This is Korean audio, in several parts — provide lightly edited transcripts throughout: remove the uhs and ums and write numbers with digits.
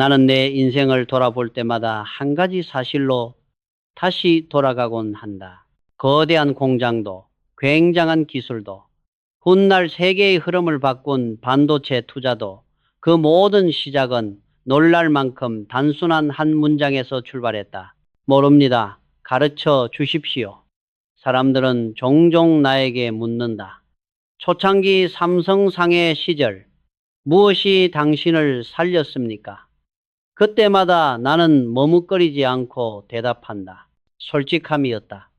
나는 내 인생을 돌아볼 때마다 한 가지 사실로 다시 돌아가곤 한다. 거대한 공장도, 굉장한 기술도, 훗날 세계의 흐름을 바꾼 반도체 투자도 그 모든 시작은 놀랄 만큼 단순한 한 문장에서 출발했다. 모릅니다. 가르쳐 주십시오. 사람들은 종종 나에게 묻는다. 초창기 삼성 상해 시절 무엇이 당신을 살렸습니까? 그때마다 나는 머뭇거리지 않고 대답한다. 솔직함이었다.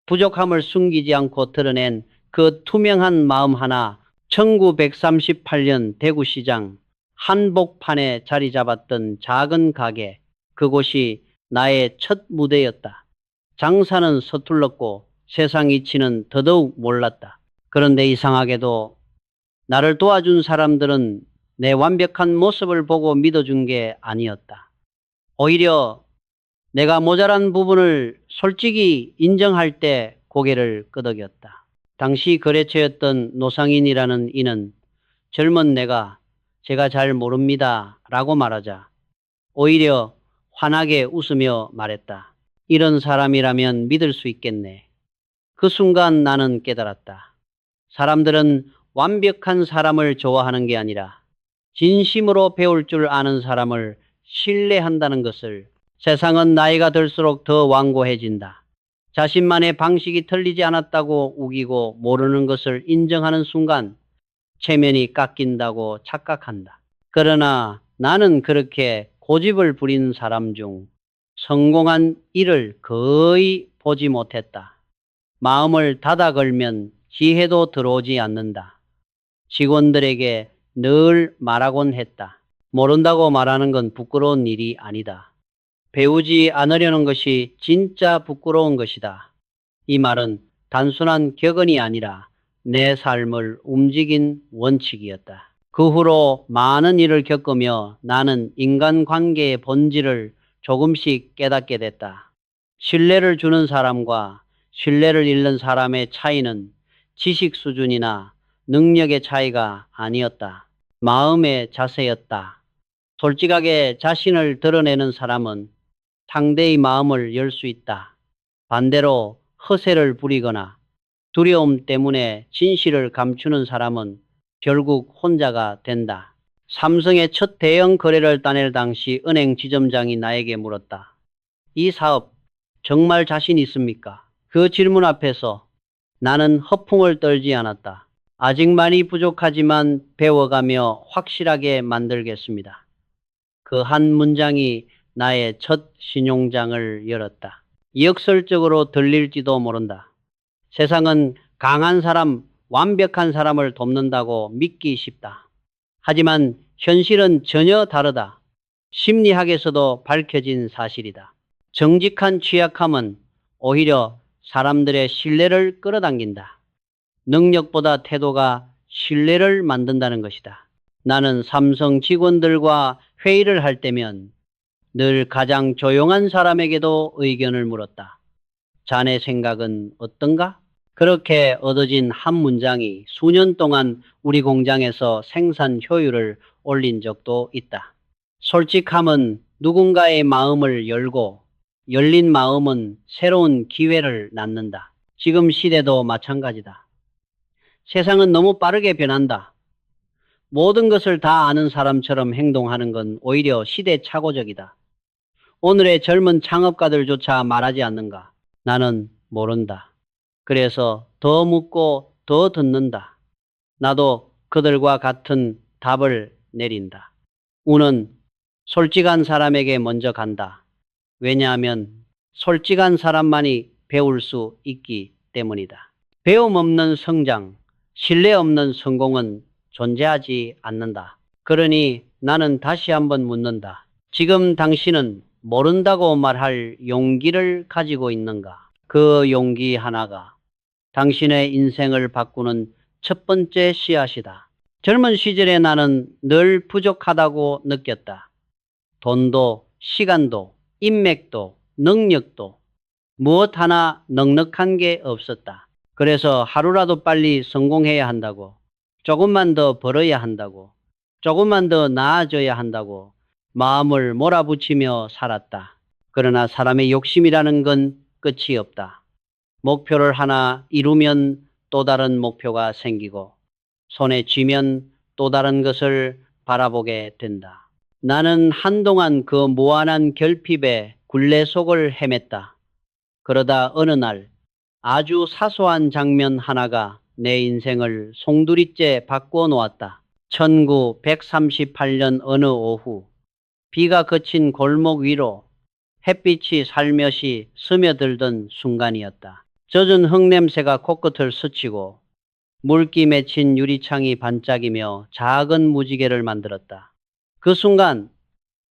부족함을 숨기지 않고 드러낸 그 투명한 마음 하나. 1938년 대구시장 한복판에 자리 잡았던 작은 가게, 그곳이 나의 첫 무대였다. 장사는 서툴렀고 세상 이치는 더더욱 몰랐다. 그런데 이상하게도 나를 도와준 사람들은 내 완벽한 모습을 보고 믿어준 게 아니었다. 오히려 내가 모자란 부분을 솔직히 인정할 때 고개를 끄덕였다. 당시 거래처였던 노상인이라는 이는 젊은 내가 제가 잘 모릅니다 라고 말하자 오히려 환하게 웃으며 말했다. 이런 사람이라면 믿을 수 있겠네. 그 순간 나는 깨달았다. 사람들은 완벽한 사람을 좋아하는 게 아니라 진심으로 배울 줄 아는 사람을 신뢰한다는 것을. 세상은 나이가 들수록 더 완고해진다. 자신만의 방식이 틀리지 않았다고 우기고 모르는 것을 인정하는 순간 체면이 깎인다고 착각한다. 그러나 나는 그렇게 고집을 부리는 사람 중 성공한 일을 거의 보지 못했다. 마음을 닫아 걸면 지혜도 들어오지 않는다. 직원들에게 늘 말하곤 했다. 모른다고 말하는 건 부끄러운 일이 아니다. 배우지 않으려는 것이 진짜 부끄러운 것이다. 이 말은 단순한 격언이 아니라 내 삶을 움직인 원칙이었다. 그 후로 많은 일을 겪으며 나는 인간관계의 본질을 조금씩 깨닫게 됐다. 신뢰를 주는 사람과 신뢰를 잃는 사람의 차이는 지식 수준이나 능력의 차이가 아니었다. 마음의 자세였다. 솔직하게 자신을 드러내는 사람은 상대의 마음을 열 수 있다. 반대로 허세를 부리거나 두려움 때문에 진실을 감추는 사람은 결국 혼자가 된다. 삼성의 첫 대형 거래를 따낼 당시 은행 지점장이 나에게 물었다. 이 사업 정말 자신 있습니까? 그 질문 앞에서 나는 허풍을 떨지 않았다. 아직 많이 부족하지만 배워가며 확실하게 만들겠습니다. 그 한 문장이 나의 첫 신용장을 열었다. 역설적으로 들릴지도 모른다. 세상은 강한 사람, 완벽한 사람을 돕는다고 믿기 쉽다. 하지만 현실은 전혀 다르다. 심리학에서도 밝혀진 사실이다. 정직한 취약함은 오히려 사람들의 신뢰를 끌어당긴다. 능력보다 태도가 신뢰를 만든다는 것이다. 나는 삼성 직원들과 회의를 할 때면 늘 가장 조용한 사람에게도 의견을 물었다. 자네 생각은 어떤가? 그렇게 얻어진 한 문장이 수년 동안 우리 공장에서 생산 효율을 올린 적도 있다. 솔직함은 누군가의 마음을 열고 열린 마음은 새로운 기회를 낳는다. 지금 시대도 마찬가지다. 세상은 너무 빠르게 변한다. 모든 것을 다 아는 사람처럼 행동하는 건 오히려 시대착오적이다. 오늘의 젊은 창업가들조차 말하지 않는가? 나는 모른다. 그래서 더 묻고 더 듣는다. 나도 그들과 같은 답을 내린다. 운은 솔직한 사람에게 먼저 간다. 왜냐하면 솔직한 사람만이 배울 수 있기 때문이다. 배움 없는 성장, 신뢰 없는 성공은 존재하지 않는다. 그러니 나는 다시 한번 묻는다. 지금 당신은 모른다고 말할 용기를 가지고 있는가? 그 용기 하나가 당신의 인생을 바꾸는 첫 번째 씨앗이다. 젊은 시절에 나는 늘 부족하다고 느꼈다. 돈도, 시간도, 인맥도, 능력도 무엇 하나 넉넉한 게 없었다. 그래서 하루라도 빨리 성공해야 한다고, 조금만 더 벌어야 한다고, 조금만 더 나아져야 한다고 마음을 몰아붙이며 살았다. 그러나 사람의 욕심이라는 건 끝이 없다. 목표를 하나 이루면 또 다른 목표가 생기고 손에 쥐면 또 다른 것을 바라보게 된다. 나는 한동안 그 무한한 결핍의 굴레 속을 헤맸다. 그러다 어느 날 아주 사소한 장면 하나가 내 인생을 송두리째 바꾸어 놓았다. 1938년 어느 오후 비가 그친 골목 위로 햇빛이 살며시 스며들던 순간이었다. 젖은 흙냄새가 코끝을 스치고 물기 맺힌 유리창이 반짝이며 작은 무지개를 만들었다. 그 순간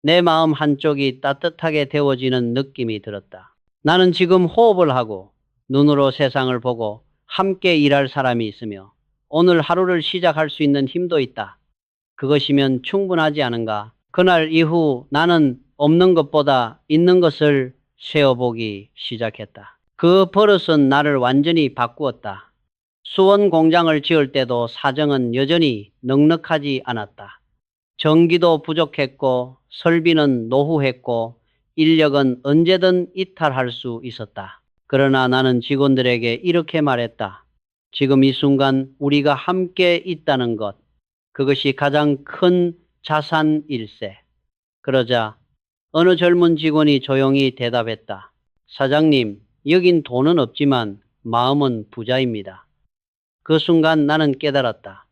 내 마음 한쪽이 따뜻하게 데워지는 느낌이 들었다. 나는 지금 호흡을 하고 눈으로 세상을 보고 함께 일할 사람이 있으며 오늘 하루를 시작할 수 있는 힘도 있다. 그것이면 충분하지 않은가? 그날 이후 나는 없는 것보다 있는 것을 세어보기 시작했다. 그 버릇은 나를 완전히 바꾸었다. 수원 공장을 지을 때도 사정은 여전히 넉넉하지 않았다. 전기도 부족했고 설비는 노후했고 인력은 언제든 이탈할 수 있었다. 그러나 나는 직원들에게 이렇게 말했다. 지금 이 순간 우리가 함께 있다는 것, 그것이 가장 큰 자산일세. 그러자 어느 젊은 직원이 조용히 대답했다. 사장님, 여긴 돈은 없지만 마음은 부자입니다. 그 순간 나는 깨달았다.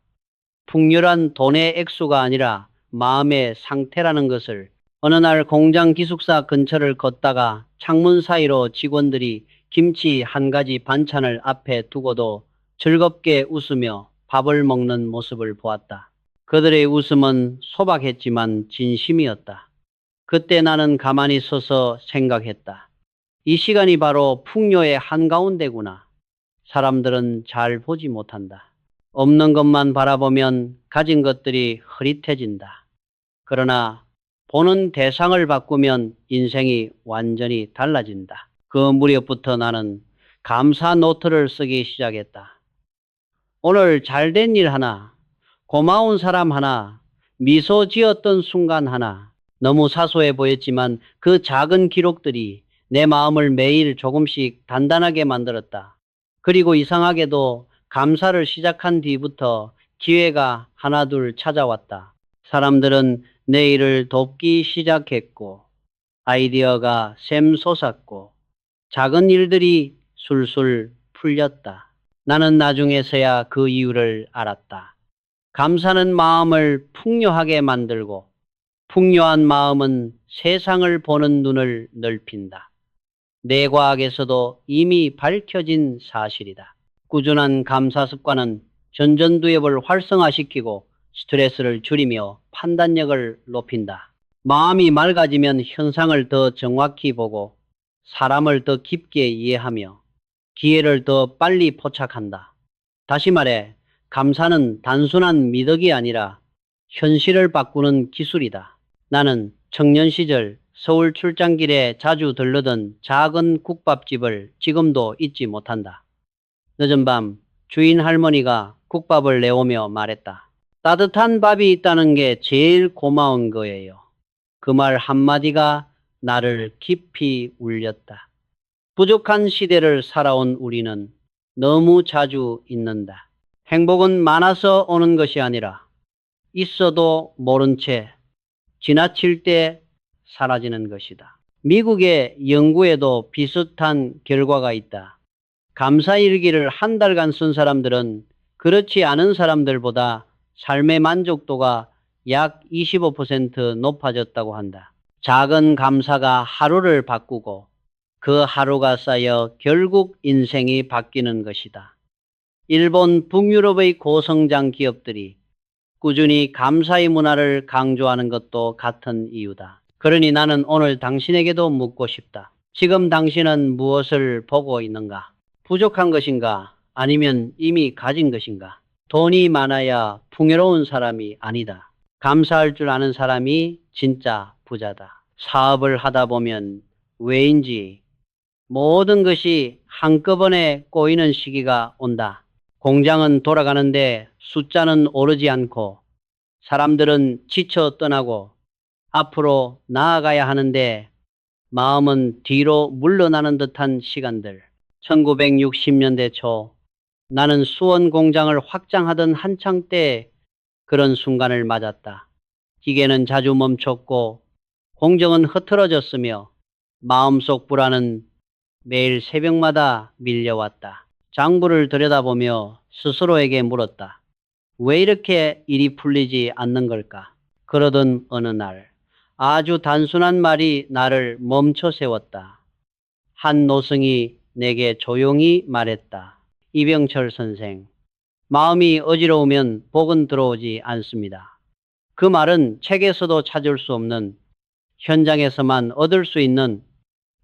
풍요란 돈의 액수가 아니라 마음의 상태라는 것을. 어느 날 공장 기숙사 근처를 걷다가 창문 사이로 직원들이 김치 한 가지 반찬을 앞에 두고도 즐겁게 웃으며 밥을 먹는 모습을 보았다. 그들의 웃음은 소박했지만 진심이었다. 그때 나는 가만히 서서 생각했다. 이 시간이 바로 풍요의 한가운데구나. 사람들은 잘 보지 못한다. 없는 것만 바라보면 가진 것들이 흐릿해진다. 그러나 보는 대상을 바꾸면 인생이 완전히 달라진다. 그 무렵부터 나는 감사 노트를 쓰기 시작했다. 오늘 잘된 일 하나, 고마운 사람 하나, 미소 지었던 순간 하나. 너무 사소해 보였지만 그 작은 기록들이 내 마음을 매일 조금씩 단단하게 만들었다. 그리고 이상하게도 감사를 시작한 뒤부터 기회가 하나둘 찾아왔다. 사람들은 내 일을 돕기 시작했고 아이디어가 샘솟았고 작은 일들이 술술 풀렸다. 나는 나중에서야 그 이유를 알았다. 감사는 마음을 풍요하게 만들고 풍요한 마음은 세상을 보는 눈을 넓힌다. 뇌과학에서도 이미 밝혀진 사실이다. 꾸준한 감사 습관은 전전두엽을 활성화시키고 스트레스를 줄이며 판단력을 높인다. 마음이 맑아지면 현상을 더 정확히 보고 사람을 더 깊게 이해하며 기회를 더 빨리 포착한다. 다시 말해, 감사는 단순한 미덕이 아니라 현실을 바꾸는 기술이다. 나는 청년 시절 서울 출장길에 자주 들르던 작은 국밥집을 지금도 잊지 못한다. 늦은 밤 주인 할머니가 국밥을 내오며 말했다. 따뜻한 밥이 있다는 게 제일 고마운 거예요. 그 말 한마디가 나를 깊이 울렸다. 부족한 시대를 살아온 우리는 너무 자주 잊는다. 행복은 많아서 오는 것이 아니라 있어도 모른 채 지나칠 때 사라지는 것이다. 미국의 연구에도 비슷한 결과가 있다. 감사일기를 한 달간 쓴 사람들은 그렇지 않은 사람들보다 삶의 만족도가 약 25% 높아졌다고 한다. 작은 감사가 하루를 바꾸고 그 하루가 쌓여 결국 인생이 바뀌는 것이다. 일본 북유럽의 고성장 기업들이 꾸준히 감사의 문화를 강조하는 것도 같은 이유다. 그러니 나는 오늘 당신에게도 묻고 싶다. 지금 당신은 무엇을 보고 있는가? 부족한 것인가? 아니면 이미 가진 것인가? 돈이 많아야 풍요로운 사람이 아니다. 감사할 줄 아는 사람이 진짜 부자다. 사업을 하다 보면 왜인지 모든 것이 한꺼번에 꼬이는 시기가 온다. 공장은 돌아가는데 숫자는 오르지 않고 사람들은 지쳐 떠나고 앞으로 나아가야 하는데 마음은 뒤로 물러나는 듯한 시간들. 1960년대 초 나는 수원 공장을 확장하던 한창 때 그런 순간을 맞았다. 기계는 자주 멈췄고 공정은 흐트러졌으며 마음속 불안은 매일 새벽마다 밀려왔다. 장부를 들여다보며 스스로에게 물었다. 왜 이렇게 일이 풀리지 않는 걸까? 그러던 어느 날 아주 단순한 말이 나를 멈춰 세웠다. 한 노승이 내게 조용히 말했다. 이병철 선생, 마음이 어지러우면 복은 들어오지 않습니다. 그 말은 책에서도 찾을 수 없는, 현장에서만 얻을 수 있는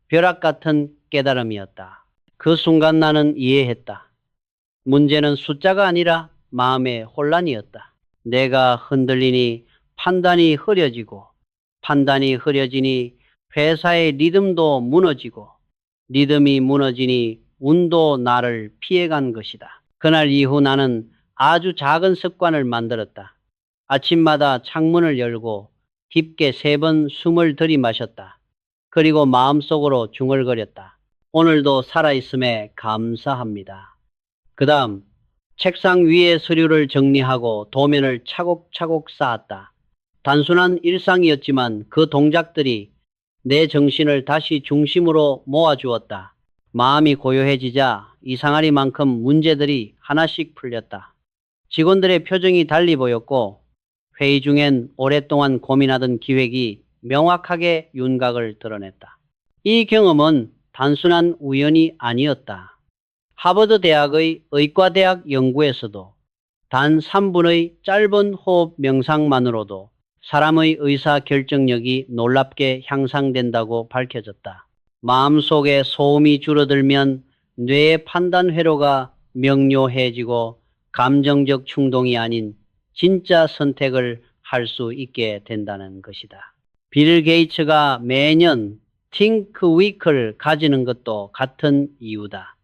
벼락 같은 깨달음이었다. 그 순간 나는 이해했다. 문제는 숫자가 아니라 마음의 혼란이었다. 내가 흔들리니 판단이 흐려지고, 판단이 흐려지니 회사의 리듬도 무너지고, 리듬이 무너지니 운도 나를 피해간 것이다. 그날 이후 나는 아주 작은 습관을 만들었다. 아침마다 창문을 열고 깊게 3번 숨을 들이마셨다. 그리고 마음속으로 중얼거렸다. 오늘도 살아있음에 감사합니다. 그 다음 책상 위에 서류를 정리하고 도면을 차곡차곡 쌓았다. 단순한 일상이었지만 그 동작들이 내 정신을 다시 중심으로 모아주었다. 마음이 고요해지자 이상하리만큼 문제들이 하나씩 풀렸다. 직원들의 표정이 달리 보였고 회의 중엔 오랫동안 고민하던 기획이 명확하게 윤곽을 드러냈다. 이 경험은 단순한 우연이 아니었다. 하버드 대학의 의과대학 연구에서도 단 3분의 짧은 호흡 명상만으로도 사람의 의사 결정력이 놀랍게 향상된다고 밝혀졌다. 마음속에 소음이 줄어들면 뇌의 판단 회로가 명료해지고 감정적 충동이 아닌 진짜 선택을 할 수 있게 된다는 것이다. 빌 게이츠가 매년 팅크 위크를 가지는 것도 같은 이유다.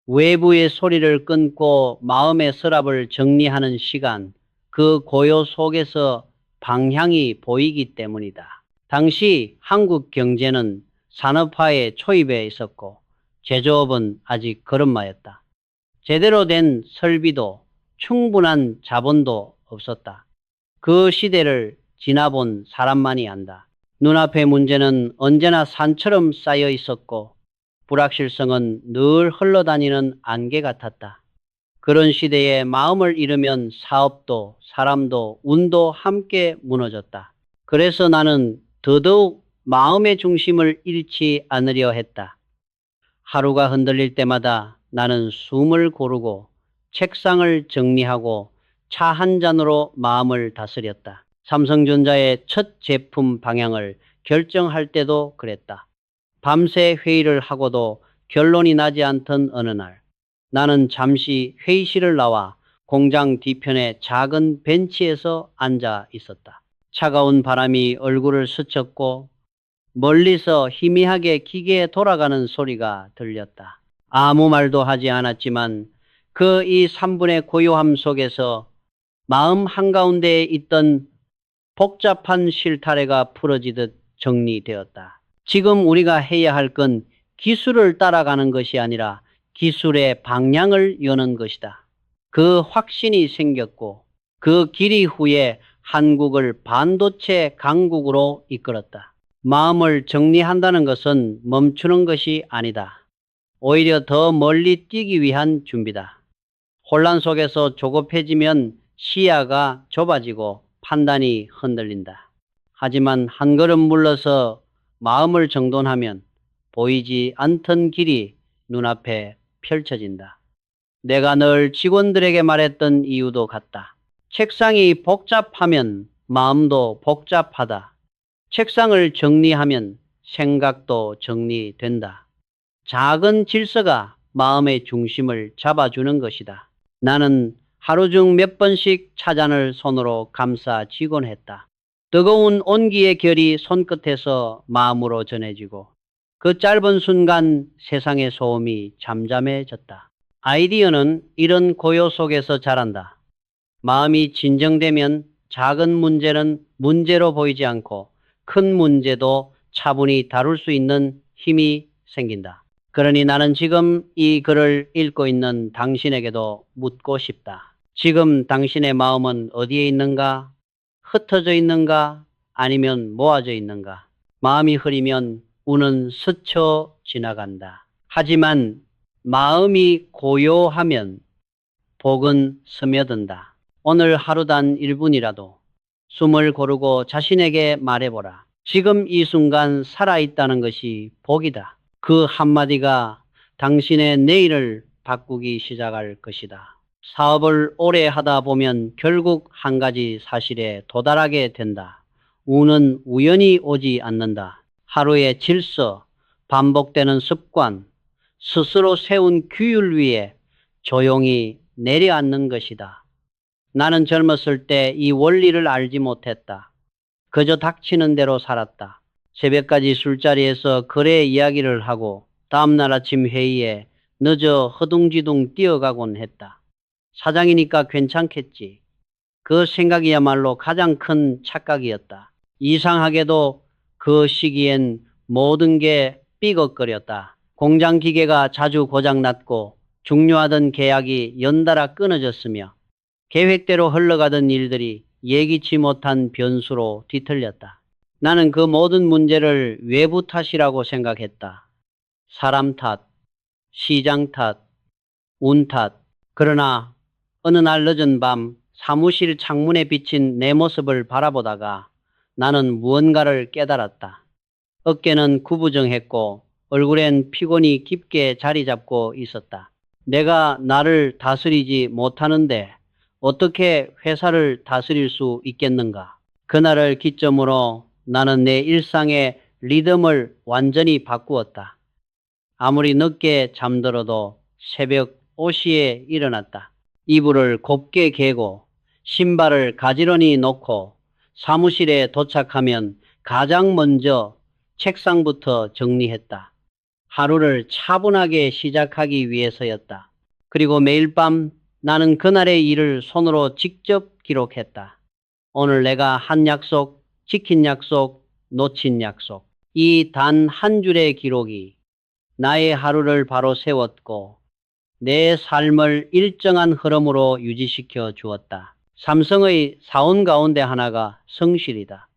외부의 소리를 끊고 마음의 서랍을 정리하는 시간, 그 고요 속에서 방향이 보이기 때문이다. 당시 한국 경제는 산업화의 초입에 있었고 제조업은 아직 걸음마였다. 제대로 된 설비도 충분한 자본도 없었다. 그 시대를 지나본 사람만이 안다. 눈앞의 문제는 언제나 산처럼 쌓여 있었고 불확실성은 늘 흘러다니는 안개 같았다. 그런 시대에 마음을 잃으면 사업도 사람도 운도 함께 무너졌다. 그래서 나는 더더욱 마음의 중심을 잃지 않으려 했다. 하루가 흔들릴 때마다 나는 숨을 고르고 책상을 정리하고 차 한 잔으로 마음을 다스렸다. 삼성전자의 첫 제품 방향을 결정할 때도 그랬다. 밤새 회의를 하고도 결론이 나지 않던 어느 날, 나는 잠시 회의실을 나와 공장 뒤편의 작은 벤치에서 앉아 있었다. 차가운 바람이 얼굴을 스쳤고 멀리서 희미하게 기계에 돌아가는 소리가 들렸다. 아무 말도 하지 않았지만 그 3분의 고요함 속에서 마음 한가운데에 있던 복잡한 실타래가 풀어지듯 정리되었다. 지금 우리가 해야 할 건 기술을 따라가는 것이 아니라 기술의 방향을 여는 것이다. 그 확신이 생겼고 그 길이 후에 한국을 반도체 강국으로 이끌었다. 마음을 정리한다는 것은 멈추는 것이 아니다. 오히려 더 멀리 뛰기 위한 준비다. 혼란 속에서 조급해지면 시야가 좁아지고 판단이 흔들린다. 하지만 한 걸음 물러서 마음을 정돈하면 보이지 않던 길이 눈앞에 펼쳐진다. 내가 늘 직원들에게 말했던 이유도 같다. 책상이 복잡하면 마음도 복잡하다. 책상을 정리하면 생각도 정리된다. 작은 질서가 마음의 중심을 잡아주는 것이다. 나는 하루 중 몇 번씩 차잔을 손으로 감싸쥐곤 했다. 뜨거운 온기의 결이 손끝에서 마음으로 전해지고 그 짧은 순간 세상의 소음이 잠잠해졌다. 아이디어는 이런 고요 속에서 자란다. 마음이 진정되면 작은 문제는 문제로 보이지 않고 큰 문제도 차분히 다룰 수 있는 힘이 생긴다. 그러니 나는 지금 이 글을 읽고 있는 당신에게도 묻고 싶다. 지금 당신의 마음은 어디에 있는가? 흩어져 있는가? 아니면 모아져 있는가? 마음이 흐리면 운은 스쳐 지나간다. 하지만 마음이 고요하면 복은 스며든다. 오늘 하루 단 1분이라도 숨을 고르고 자신에게 말해보라. 지금 이 순간 살아있다는 것이 복이다. 그 한마디가 당신의 내일을 바꾸기 시작할 것이다. 사업을 오래 하다 보면 결국 한 가지 사실에 도달하게 된다. 운은 우연히 오지 않는다. 하루의 질서, 반복되는 습관, 스스로 세운 규율 위에 조용히 내려앉는 것이다. 나는 젊었을 때 이 원리를 알지 못했다. 그저 닥치는 대로 살았다. 새벽까지 술자리에서 거래 이야기를 하고 다음날 아침 회의에 늦어 허둥지둥 뛰어가곤 했다. 사장이니까 괜찮겠지. 그 생각이야말로 가장 큰 착각이었다. 이상하게도 그 시기엔 모든 게 삐걱거렸다. 공장 기계가 자주 고장났고 중요하던 계약이 연달아 끊어졌으며 계획대로 흘러가던 일들이 예기치 못한 변수로 뒤틀렸다. 나는 그 모든 문제를 외부 탓이라고 생각했다. 사람 탓, 시장 탓, 운 탓. 그러나 어느 날 늦은 밤 사무실 창문에 비친 내 모습을 바라보다가 나는 무언가를 깨달았다. 어깨는 구부정했고 얼굴엔 피곤이 깊게 자리 잡고 있었다. 내가 나를 다스리지 못하는데 어떻게 회사를 다스릴 수 있겠는가? 그날을 기점으로 나는 내 일상의 리듬을 완전히 바꾸었다. 아무리 늦게 잠들어도 새벽 5시에 일어났다. 이불을 곱게 개고 신발을 가지런히 놓고 사무실에 도착하면 가장 먼저 책상부터 정리했다. 하루를 차분하게 시작하기 위해서였다. 그리고 매일 밤 나는 그날의 일을 손으로 직접 기록했다. 오늘 내가 한 약속, 지킨 약속, 놓친 약속. 이 단 한 줄의 기록이 나의 하루를 바로 세웠고 내 삶을 일정한 흐름으로 유지시켜 주었다. 삼성의 사원 가운데 하나가 성실이다.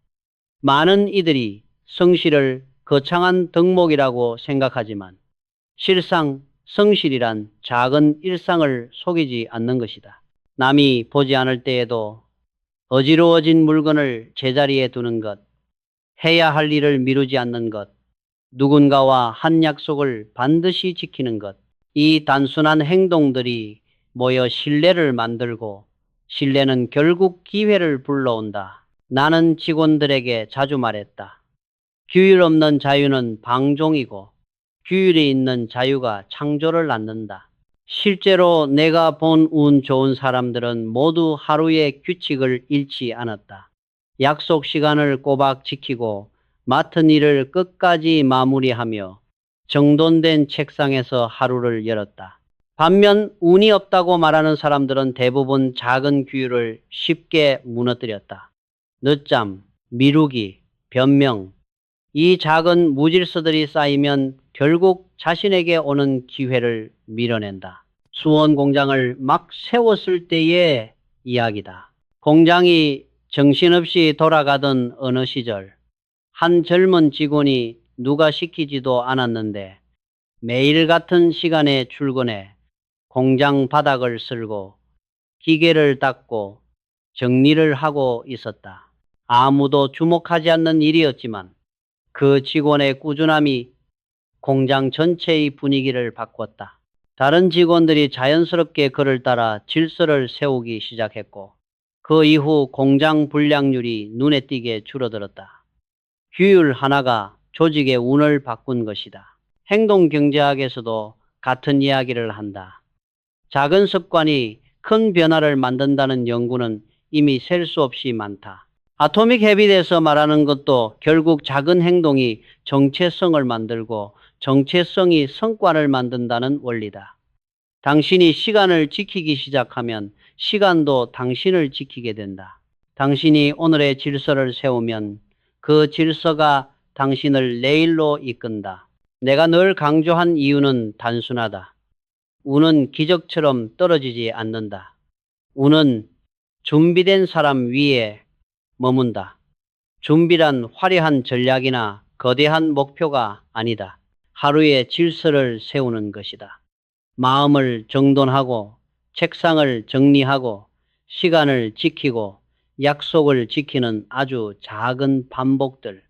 많은 이들이 성실을 거창한 덕목이라고 생각하지만 실상 성실이란 작은 일상을 속이지 않는 것이다. 남이 보지 않을 때에도 어지러워진 물건을 제자리에 두는 것, 해야 할 일을 미루지 않는 것, 누군가와 한 약속을 반드시 지키는 것, 이 단순한 행동들이 모여 신뢰를 만들고 신뢰는 결국 기회를 불러온다. 나는 직원들에게 자주 말했다. 규율 없는 자유는 방종이고 규율이 있는 자유가 창조를 낳는다. 실제로 내가 본 운 좋은 사람들은 모두 하루의 규칙을 잃지 않았다. 약속 시간을 꼬박 지키고 맡은 일을 끝까지 마무리하며 정돈된 책상에서 하루를 열었다. 반면 운이 없다고 말하는 사람들은 대부분 작은 규율을 쉽게 무너뜨렸다. 늦잠, 미루기, 변명, 이 작은 무질서들이 쌓이면 결국 자신에게 오는 기회를 밀어낸다. 수원 공장을 막 세웠을 때의 이야기다. 공장이 정신없이 돌아가던 어느 시절, 한 젊은 직원이 누가 시키지도 않았는데 매일 같은 시간에 출근해 공장 바닥을 쓸고 기계를 닦고 정리를 하고 있었다. 아무도 주목하지 않는 일이었지만 그 직원의 꾸준함이 공장 전체의 분위기를 바꿨다. 다른 직원들이 자연스럽게 그를 따라 질서를 세우기 시작했고 그 이후 공장 불량률이 눈에 띄게 줄어들었다. 규율 하나가 조직의 운을 바꾼 것이다. 행동경제학에서도 같은 이야기를 한다. 작은 습관이 큰 변화를 만든다는 연구는 이미 셀 수 없이 많다. 아토믹 헤빗에서 말하는 것도 결국 작은 행동이 정체성을 만들고 정체성이 성과를 만든다는 원리다. 당신이 시간을 지키기 시작하면 시간도 당신을 지키게 된다. 당신이 오늘의 질서를 세우면 그 질서가 당신을 내일로 이끈다. 내가 늘 강조한 이유는 단순하다. 운은 기적처럼 떨어지지 않는다. 운은 준비된 사람 위에 머문다. 준비란 화려한 전략이나 거대한 목표가 아니다. 하루의 질서를 세우는 것이다. 마음을 정돈하고 책상을 정리하고 시간을 지키고 약속을 지키는 아주 작은 반복들.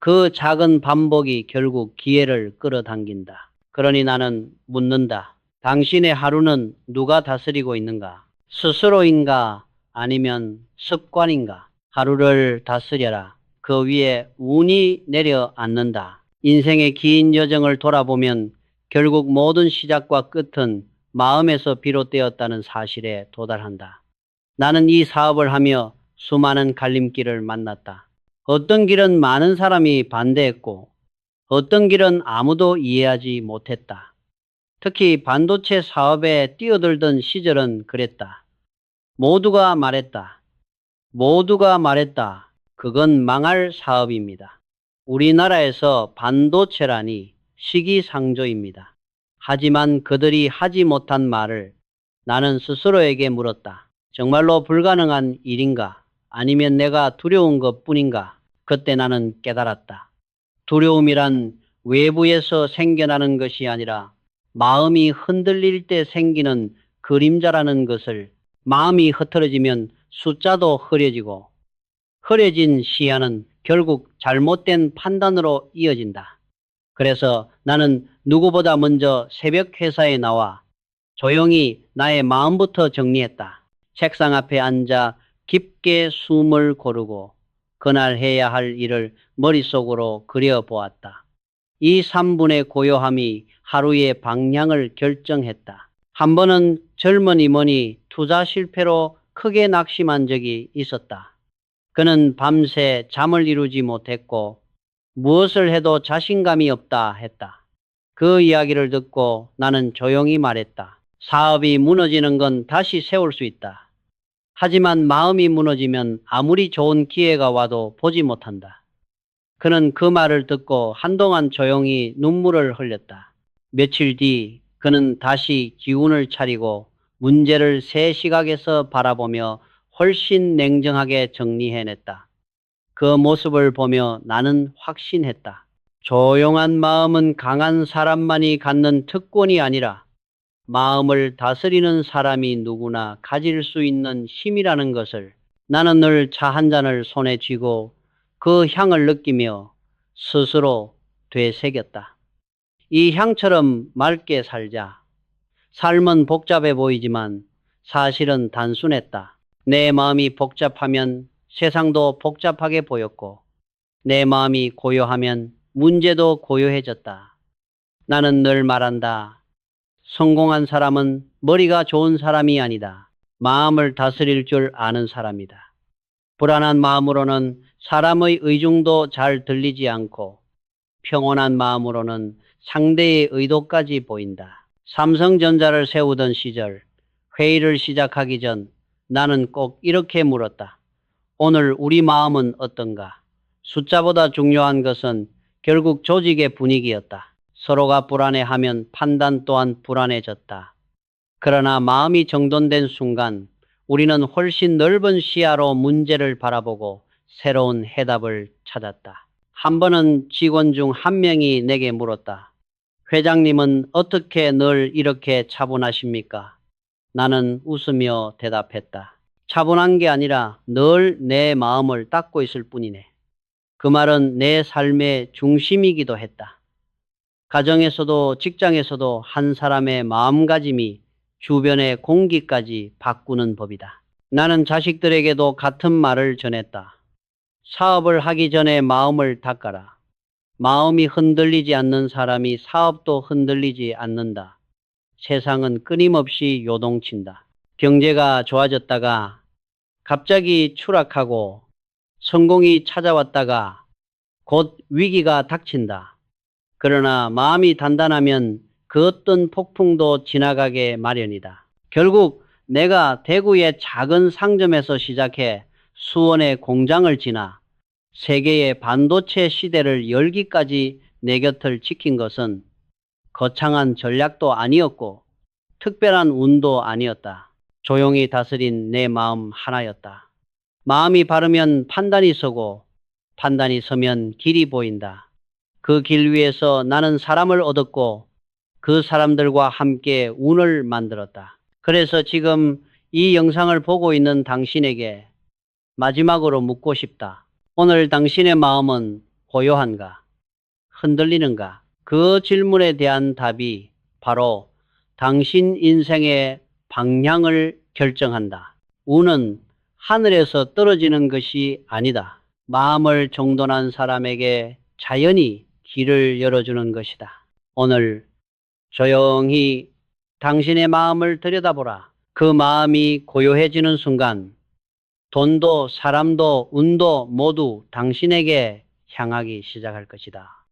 그 작은 반복이 결국 기회를 끌어당긴다. 그러니 나는 묻는다. 당신의 하루는 누가 다스리고 있는가? 스스로인가? 아니면 습관인가? 하루를 다스려라. 그 위에 운이 내려앉는다. 인생의 긴 여정을 돌아보면 결국 모든 시작과 끝은 마음에서 비롯되었다는 사실에 도달한다. 나는 이 사업을 하며 수많은 갈림길을 만났다. 어떤 길은 많은 사람이 반대했고 어떤 길은 아무도 이해하지 못했다. 특히 반도체 사업에 뛰어들던 시절은 그랬다. 모두가 말했다. 모두가 말했다. 그건 망할 사업입니다. 우리나라에서 반도체라니 시기상조입니다. 하지만 그들이 하지 못한 말을 나는 스스로에게 물었다. 정말로 불가능한 일인가? 아니면 내가 두려운 것뿐인가? 그때 나는 깨달았다. 두려움이란 외부에서 생겨나는 것이 아니라 마음이 흔들릴 때 생기는 그림자라는 것을, 마음이 흐트러지면 숫자도 흐려지고 흐려진 시야는 결국 잘못된 판단으로 이어진다. 그래서 나는 누구보다 먼저 새벽 회사에 나와 조용히 나의 마음부터 정리했다. 책상 앞에 앉아 깊게 숨을 고르고 그날 해야 할 일을 머릿속으로 그려보았다. 이 3분의 고요함이 하루의 방향을 결정했다. 한 번은 젊은이 머니 투자 실패로 크게 낙심한 적이 있었다. 그는 밤새 잠을 이루지 못했고 무엇을 해도 자신감이 없다 했다. 그 이야기를 듣고 나는 조용히 말했다. 사업이 무너지는 건 다시 세울 수 있다. 하지만 마음이 무너지면 아무리 좋은 기회가 와도 보지 못한다. 그는 그 말을 듣고 한동안 조용히 눈물을 흘렸다. 며칠 뒤 그는 다시 기운을 차리고 문제를 새 시각에서 바라보며 훨씬 냉정하게 정리해냈다. 그 모습을 보며 나는 확신했다. 조용한 마음은 강한 사람만이 갖는 특권이 아니라 마음을 다스리는 사람이 누구나 가질 수 있는 힘이라는 것을. 나는 늘 차 한 잔을 손에 쥐고 그 향을 느끼며 스스로 되새겼다. 이 향처럼 맑게 살자. 삶은 복잡해 보이지만 사실은 단순했다. 내 마음이 복잡하면 세상도 복잡하게 보였고 내 마음이 고요하면 문제도 고요해졌다. 나는 늘 말한다. 성공한 사람은 머리가 좋은 사람이 아니다. 마음을 다스릴 줄 아는 사람이다. 불안한 마음으로는 사람의 의중도 잘 들리지 않고 평온한 마음으로는 상대의 의도까지 보인다. 삼성전자를 세우던 시절 회의를 시작하기 전 나는 꼭 이렇게 물었다. 오늘 우리 마음은 어떤가? 숫자보다 중요한 것은 결국 조직의 분위기였다. 서로가 불안해하면 판단 또한 불안해졌다. 그러나 마음이 정돈된 순간 우리는 훨씬 넓은 시야로 문제를 바라보고 새로운 해답을 찾았다. 한 번은 직원 중 한 명이 내게 물었다. 회장님은 어떻게 늘 이렇게 차분하십니까? 나는 웃으며 대답했다. 차분한 게 아니라 늘 내 마음을 닦고 있을 뿐이네. 그 말은 내 삶의 중심이기도 했다. 가정에서도 직장에서도 한 사람의 마음가짐이 주변의 공기까지 바꾸는 법이다. 나는 자식들에게도 같은 말을 전했다. 사업을 하기 전에 마음을 닦아라. 마음이 흔들리지 않는 사람이 사업도 흔들리지 않는다. 세상은 끊임없이 요동친다. 경제가 좋아졌다가 갑자기 추락하고 성공이 찾아왔다가 곧 위기가 닥친다. 그러나 마음이 단단하면 그 어떤 폭풍도 지나가게 마련이다. 결국 내가 대구의 작은 상점에서 시작해 수원의 공장을 지나 세계의 반도체 시대를 열기까지 내 곁을 지킨 것은 거창한 전략도 아니었고 특별한 운도 아니었다. 조용히 다스린 내 마음 하나였다. 마음이 바르면 판단이 서고 판단이 서면 길이 보인다. 그 길 위에서 나는 사람을 얻었고 그 사람들과 함께 운을 만들었다. 그래서 지금 이 영상을 보고 있는 당신에게 마지막으로 묻고 싶다. 오늘 당신의 마음은 고요한가? 흔들리는가? 그 질문에 대한 답이 바로 당신 인생의 방향을 결정한다. 운은 하늘에서 떨어지는 것이 아니다. 마음을 정돈한 사람에게 자연히 길을 열어주는 것이다. 오늘 조용히 당신의 마음을 들여다보라. 그 마음이 고요해지는 순간 돈도 사람도 운도 모두 당신에게 향하기 시작할 것이다.